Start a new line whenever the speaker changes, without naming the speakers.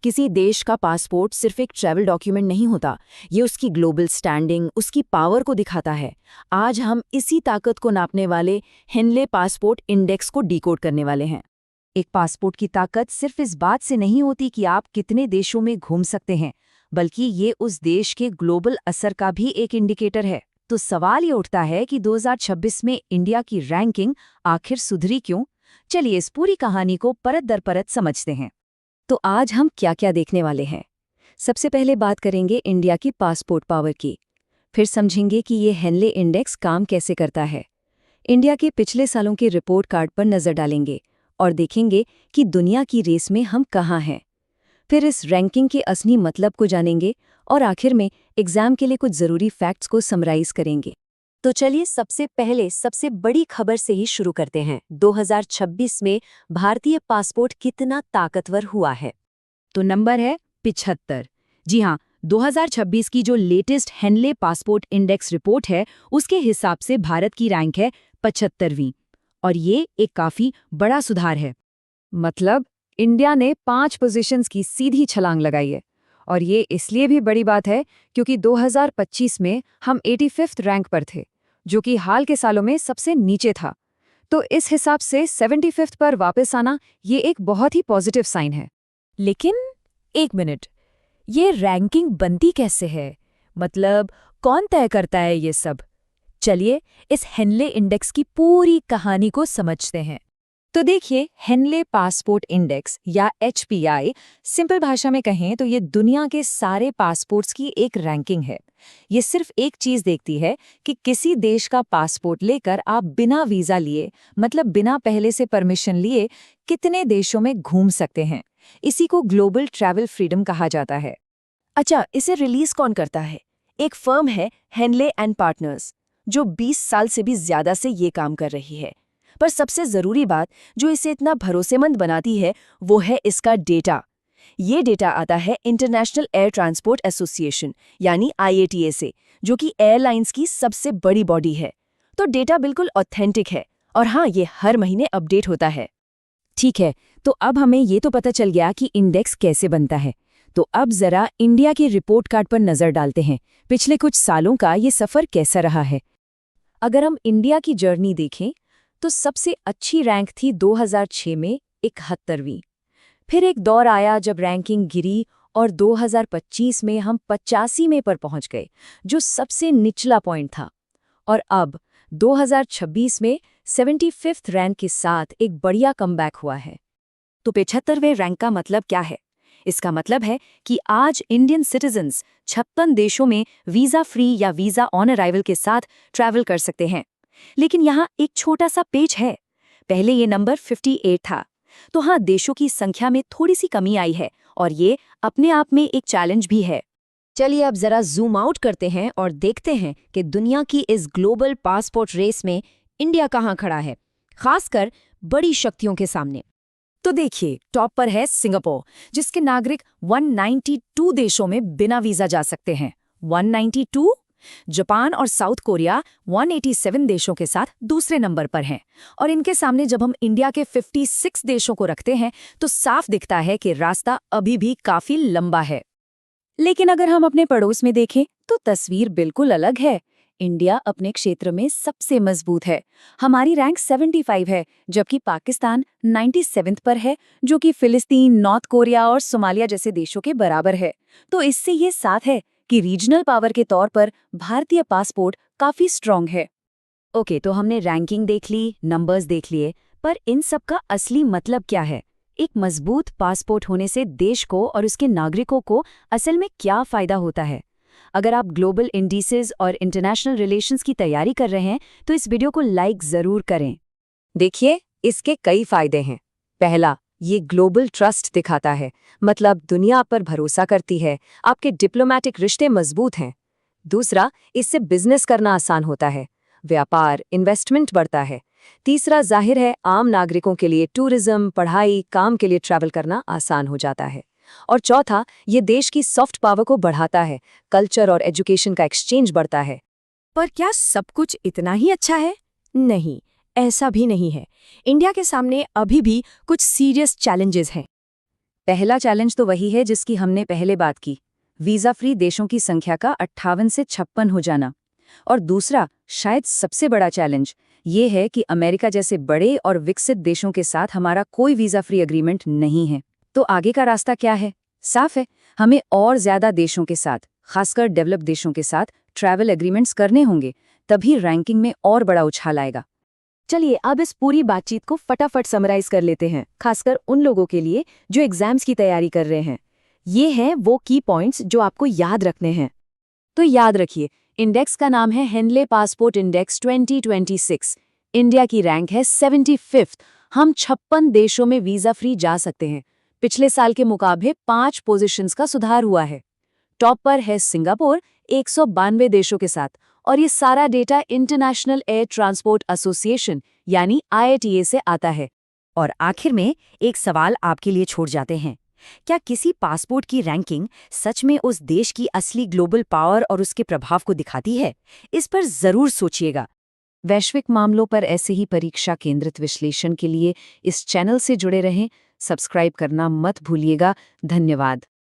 किसी देश का पासपोर्ट सिर्फ एक ट्रैवल डॉक्यूमेंट नहीं होता, ये उसकी ग्लोबल स्टैंडिंग, उसकी पावर को दिखाता है। आज हम इसी ताकत को नापने वाले हेनले पासपोर्ट इंडेक्स को डिकोड करने वाले हैं।
एक पासपोर्ट की ताकत सिर्फ इस बात से नहीं होती कि आप कितने देशों में घूम सकते हैं, बल्कि ये उस देश के ग्लोबल असर का भी एक इंडिकेटर है। तो सवाल ये उठता है कि 2026 में इंडिया की रैंकिंग आखिर सुधरी क्यों? चलिए इस पूरी कहानी को परत दर परत समझते हैं। तो आज हम क्या क्या देखने वाले हैं? सबसे पहले बात करेंगे इंडिया की पासपोर्ट पावर की। फिर समझेंगे कि ये हेनले इंडेक्स काम कैसे करता है। इंडिया के पिछले सालों के रिपोर्ट कार्ड पर नजर डालेंगे और देखेंगे कि दुनिया की रेस में हम कहाँ हैं। फिर इस रैंकिंग के असली मतलब को जानेंगे और आखिर में एग्जाम के लिए कुछ ज़रूरी फैक्ट्स को समराइज करेंगे। तो चलिए सबसे पहले सबसे बड़ी खबर से ही शुरू करते हैं। 2026 में भारतीय पासपोर्ट कितना ताकतवर हुआ है?
तो नंबर है 75। जी हाँ, 2026 की जो latest Henley passport index report है, उसके हिसाब से भारत की रैंक है 75वीं। और ये एक काफ़ी बड़ा सुधार है।
मतलब इंडिया ने 5 पोजीशंस की सीधी छलांग लगाई है। और ये इसलिए भी बड़ी बात है क्योंकि 2025 में हम 85th रैंक पर थे, जो कि हाल के सालों में सबसे नीचे था। तो इस हिसाब से 75th पर वापस आना ये एक बहुत ही पॉजिटिव साइन है।
लेकिन एक मिनट, ये रैंकिंग बनती कैसे है? मतलब कौन तय करता है ये सब? चलिए इस हेनले इंडेक्स की पूरी कहानी को समझते हैं।
तो देखिए, हेनले पासपोर्ट इंडेक्स या HPI, सिंपल भाषा में कहें तो ये दुनिया के सारे पासपोर्ट्स की एक रैंकिंग है। ये सिर्फ एक चीज़ देखती है कि किसी देश का पासपोर्ट लेकर आप बिना वीज़ा लिए, मतलब बिना पहले से परमिशन लिए, कितने देशों में घूम सकते हैं। इसी को ग्लोबल ट्रैवल फ्रीडम कहा जाता है।
अच्छा, इसे रिलीज कौन करता है? एक फर्म है, हेनले एंड पार्टनर्स, जो 20 साल से भी ज्यादा से ये काम कर रही है। पर सबसे जरूरी बात जो इसे इतना भरोसेमंद बनाती है, वो है इसका डेटा। ये डेटा आता है इंटरनेशनल एयर ट्रांसपोर्ट एसोसिएशन यानी IATA से, जो कि एयरलाइंस की सबसे बड़ी बॉडी है। तो डेटा बिल्कुल ऑथेंटिक है और हाँ, ये हर महीने अपडेट होता है।
ठीक है, तो अब हमें ये तो पता चल गया कि इंडेक्स कैसे बनता है। तो अब जरा इंडिया के रिपोर्ट कार्ड पर नजर डालते हैं। पिछले कुछ सालों का ये सफर कैसा रहा है? अगर हम इंडिया की जर्नी देखें तो सबसे अच्छी रैंक थी 2006 में 71वीं। फिर एक दौर आया जब रैंकिंग गिरी और 2025 में हम 85वें पर पहुंच गए, जो सबसे निचला पॉइंट था। और अब 2026 में 75th रैंक के साथ एक बढ़िया कमबैक हुआ है। तो 75वें रैंक का मतलब क्या है? इसका मतलब है कि आज इंडियन सिटीजन्स 56 देशों में वीज़ा फ्री या वीज़ा ऑन अराइवल के साथ ट्रैवल कर सकते हैं। लेकिन यहाँ एक छोटा सा पेच है। पहले ये नंबर 58 था। तो हाँ, देशों की संख्या में थोड़ी सी कमी आई है और ये अपने आप में एक चैलेंज भी है। चलिए अब जरा जूम आउट करते हैं और देखते हैं कि दुनिया की इस ग्लोबल पासपोर्ट रेस में इंडिया कहाँ खड़ा है, खासकर बड़ी शक्तियों के सामने। तो देखिए, टॉप पर है सिंगापुर, जिसके नागरिक 192 देशों में बिना वीजा जा सकते हैं। 192। जापान और साउथ कोरिया 187 देशों के साथ दूसरे नंबर पर हैं। और इनके सामने जब हम इंडिया के 56 देशों को रखते हैं तो साफ दिखता है कि रास्ता अभी भी काफी लंबा है। लेकिन अगर हम अपने पड़ोस में देखें तो तस्वीर बिल्कुल अलग है। इंडिया अपने क्षेत्र में सबसे मजबूत है। हमारी रैंक 75 है, जबकि पाकिस्तान 97 पर है, जो कि फिलिस्तीन, नॉर्थ कोरिया और सोमालिया जैसे देशों के बराबर है। तो इससे ये साफ है कि रीजनल पावर के तौर पर भारतीय पासपोर्ट काफी स्ट्रांग है। ओके, तो हमने रैंकिंग देख ली, नंबर्स देख लिए, पर इन सब का असली मतलब क्या है? एक मजबूत पासपोर्ट होने से देश को और उसके नागरिकों को असल में क्या फायदा होता है? अगर आप ग्लोबल इंडिसेस और इंटरनेशनल रिलेशंस की तैयारी कर रहे हैं तो इस वीडियो को लाइक जरूर करें। देखिए, इसके कई फायदे हैं। पहला, ये ग्लोबल ट्रस्ट दिखाता है, मतलब दुनिया आप पर भरोसा करती है, आपके डिप्लोमेटिक रिश्ते मजबूत हैं। दूसरा, इससे बिजनेस करना आसान होता है, व्यापार, इन्वेस्टमेंट बढ़ता है। तीसरा, जाहिर है आम नागरिकों के लिए टूरिज्म, पढ़ाई, काम के लिए ट्रैवल करना आसान हो जाता है। और चौथा, ये देश की सॉफ्ट पावर को बढ़ाता है, कल्चर और एजुकेशन का एक्सचेंज बढ़ता है।
पर क्या सब कुछ इतना ही अच्छा है? नहीं, ऐसा भी नहीं है। इंडिया के सामने अभी भी कुछ सीरियस चैलेंजेस हैं।
पहला चैलेंज तो वही है जिसकी हमने पहले बात की, वीज़ा फ्री देशों की संख्या का 58 से 56 हो जाना। और दूसरा, शायद सबसे बड़ा चैलेंज, ये है कि अमेरिका जैसे बड़े और विकसित देशों के साथ हमारा कोई वीज़ा फ्री एग्रीमेंट नहीं है। तो आगे का रास्ता क्या है? साफ है, हमें और ज़्यादा देशों के साथ, खासकर डेवलप देशों के साथ ट्रैवल एग्रीमेंट्स करने होंगे, तभी रैंकिंग में और बड़ा उछाल आएगा।
चलिए अब इस पूरी बातचीत को फटाफट समराइज कर लेते हैं, खासकर उन लोगों के लिए जो एग्जाम्स की तैयारी कर रहे हैं। ये हैं वो की पॉइंट्स जो आपको याद रखने हैं।
तो याद रखिए, इंडेक्स का नाम है हेनले पासपोर्ट इंडेक्स 2026। इंडिया की रैंक है 75th। हम 56 देशों में वीज़ा फ्री जा सकते हैं। पिछले साल के मुकाबले 5 पोजीशंस का सुधार हुआ है। टॉप पर है सिंगापुर 192 देशों के साथ, और ये सारा data international air transport association यानी IATA से आता है।
और आखिर में एक सवाल आपके लिए छोड़ जाते हैं, क्या किसी पासपोर्ट की रैंकिंग सच में उस देश की असली ग्लोबल पावर और उसके प्रभाव को दिखाती है? इस पर जरूर सोचिएगा।
वैश्विक मामलों पर ऐसे ही परीक्षा केंद्रित विश्लेषण के लिए इस चैनल से जुड़े रहें। सब्सक्राइब करना मत भूलिएगा। धन्यवाद।